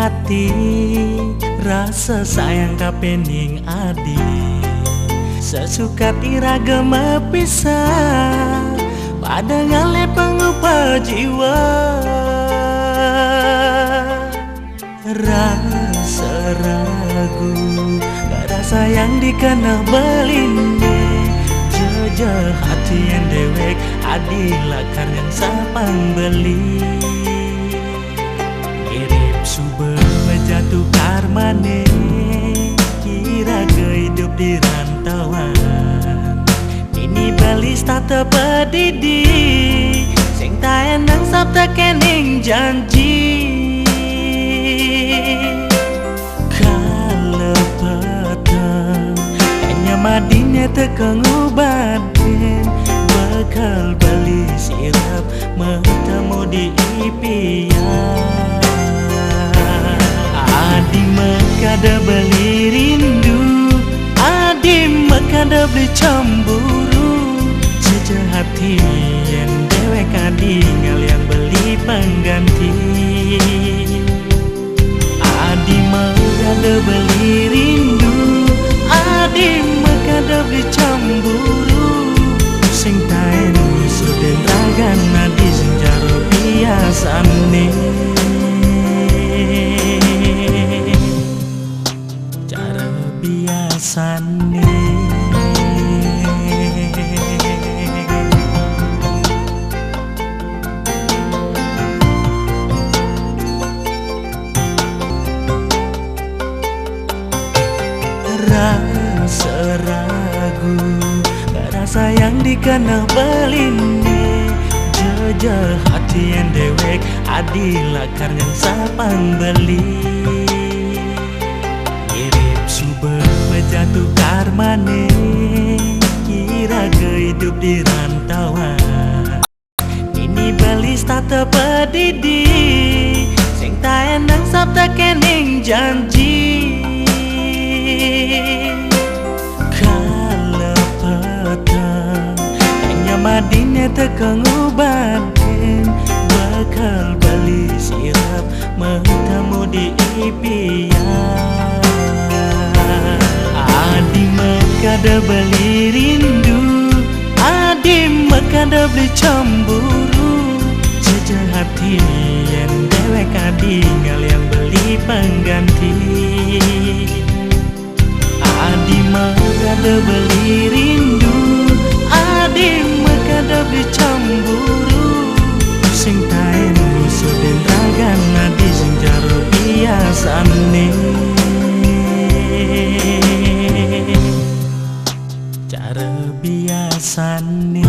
hati rasa sayang kapening adi sesuka iragam pisah pada ngale pengubah jiwa rasa ragu gak sayang dikena belinde jejak hati yang dewek adilah karena sapang beli mirip sumber jatuh karmane kira kehidup di rantauan ini balis tak tepedidi sing tak enang sabda kening janji kalepatan hanya madinya tekeng ubatin bakal bali sirap matamu di impian adi makada beli rindu adi makada beli cemburu sejak hati yang dewek adi ngalian beli pengganti adi makada beli rindu adi makada beli cemburu sing taen sudah ragan adi sing jaro biasane cara biasane rasa ragu rasa yang dikena belinde jejak hati yang dewek adilah karena sapang beli mirip sumber jatuh karmane kira kehidup di rantauan ini balis tak tepedidi sing tak enang sabda kening janji kalepatan hanya madinya tekeng ubatin bakal bali sirap matamu di impian adi makada beli rindu adi makada beli cemburu jejak hati yang dewek adi ngalian beli pengganti adi makada beli rindu adi makada beli cemburu sing taen sudah ragan adi sing jaro biasane cara biasane